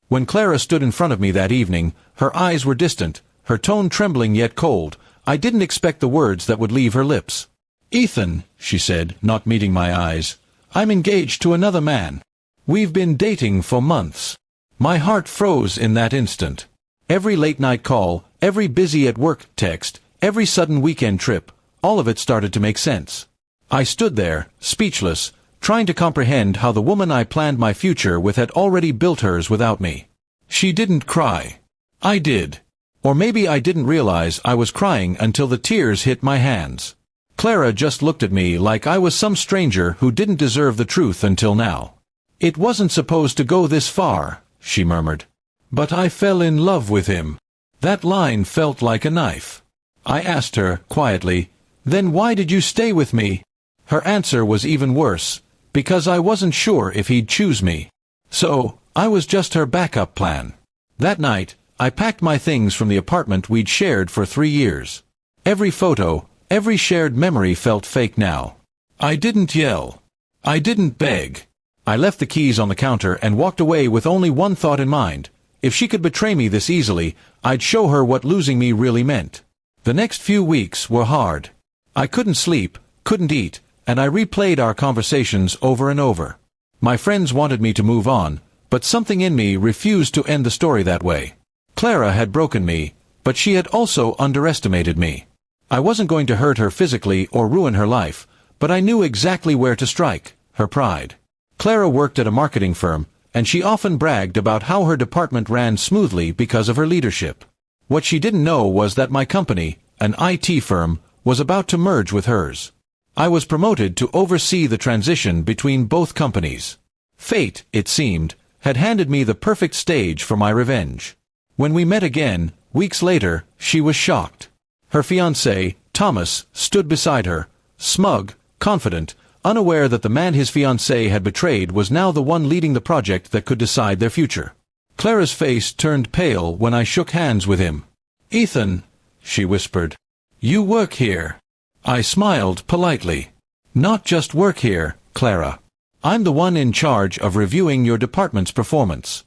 When Clara stood in front of me that evening, her eyes were distant, her tone trembling yet cold. I didn't expect the words that would leave her lips. "Ethan," she said, not meeting my eyes, "I'm engaged to another man. We've been dating for months." My heart froze in that instant. Every late-night call, every busy-at-work text, every sudden weekend trip, all of it started to make sense. I stood there, speechless, trying to comprehend how the woman I planned my future with had already built hers without me. She didn't cry. I did. Or maybe I didn't realize I was crying until the tears hit my hands. Clara just looked at me like I was some stranger who didn't deserve the truth until now. "It wasn't supposed to go this far," she murmured. "But I fell in love with him." That line felt like a knife. I asked her, quietly, "Then why did you stay with me?" Her answer was even worse, "Because I wasn't sure if he'd choose me." So, I was just her backup plan. That night, I packed my things from the apartment we'd shared for 3 years. Every photo, every shared memory felt fake now. I didn't yell. I didn't beg. I left the keys on the counter and walked away with only one thought in mind. If she could betray me this easily, I'd show her what losing me really meant. The next few weeks were hard. I couldn't sleep, couldn't eat, and I replayed our conversations over and over. My friends wanted me to move on, but something in me refused to end the story that way. Clara had broken me, but she had also underestimated me. I wasn't going to hurt her physically or ruin her life, but I knew exactly where to strike: her pride. Clara worked at a marketing firm, and she often bragged about how her department ran smoothly because of her leadership. What she didn't know was that my company, an IT firm, was about to merge with hers. I was promoted to oversee the transition between both companies. Fate, it seemed, had handed me the perfect stage for my revenge. When we met again, weeks later, she was shocked. Her fiancé, Thomas, stood beside her, smug, confident, unaware that the man his fiancée had betrayed was now the one leading the project that could decide their future. Clara's face turned pale when I shook hands with him. "Ethan," she whispered, "you work here." I smiled politely. "Not just work here, Clara. I'm the one in charge of reviewing your department's performance."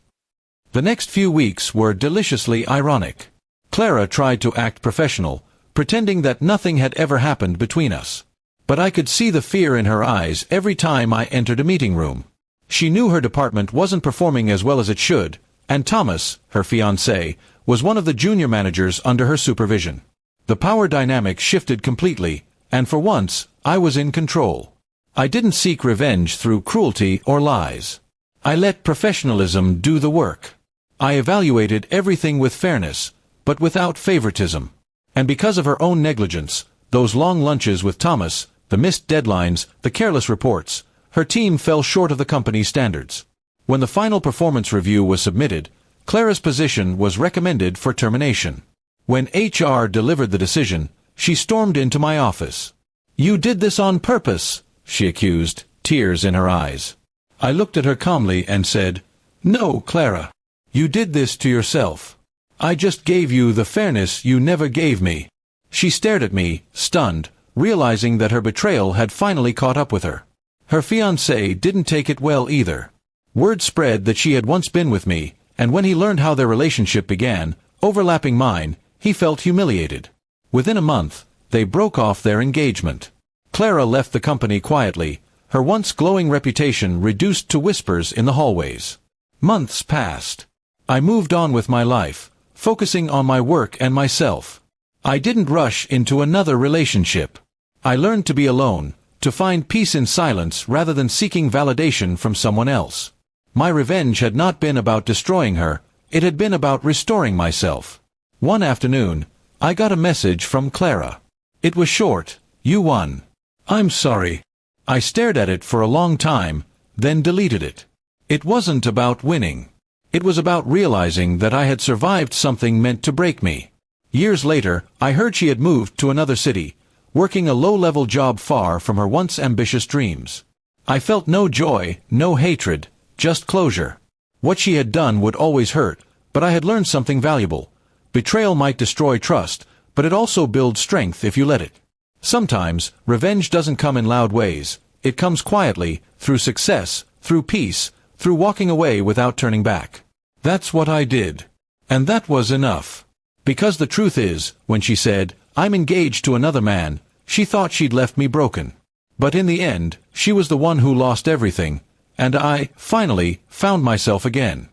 The next few weeks were deliciously ironic. Clara tried to act professional, pretending that nothing had ever happened between us. But I could see the fear in her eyes every time I entered a meeting room. She knew her department wasn't performing as well as it should, and Thomas, her fiancé, was one of the junior managers under her supervision. The power dynamic shifted completely, and for once, I was in control. I didn't seek revenge through cruelty or lies. I let professionalism do the work. I evaluated everything with fairness, but without favoritism. And because of her own negligence, those long lunches with Thomas, the missed deadlines, the careless reports, her team fell short of the company's standards. When the final performance review was submitted, Clara's position was recommended for termination. When HR delivered the decision, she stormed into my office. "You did this on purpose," she accused, tears in her eyes. I looked at her calmly and said, "No, Clara. You did this to yourself. I just gave you the fairness you never gave me." She stared at me, stunned, realizing that her betrayal had finally caught up with her. Her fiancé didn't take it well either. Word spread that she had once been with me, and when he learned how their relationship began, overlapping mine, he felt humiliated. Within a month, they broke off their engagement. Clara left the company quietly, her once glowing reputation reduced to whispers in the hallways. Months passed. I moved on with my life, focusing on my work and myself. I didn't rush into another relationship. I learned to be alone, to find peace in silence rather than seeking validation from someone else. My revenge had not been about destroying her, it had been about restoring myself. One afternoon, I got a message from Clara. It was short: "You won." "I'm sorry." I stared at it for a long time, then deleted it. It wasn't about winning. It was about realizing that I had survived something meant to break me. Years later, I heard she had moved to another city, working a low-level job far from her once ambitious dreams. I felt no joy, no hatred, just closure. What she had done would always hurt, but I had learned something valuable. Betrayal might destroy trust, but it also builds strength if you let it. Sometimes, revenge doesn't come in loud ways. It comes quietly, through success, through peace, through walking away without turning back. That's what I did. And that was enough. Because the truth is, when she said, "I'm engaged to another man," she thought she'd left me broken. But in the end, she was the one who lost everything, and I, finally, found myself again.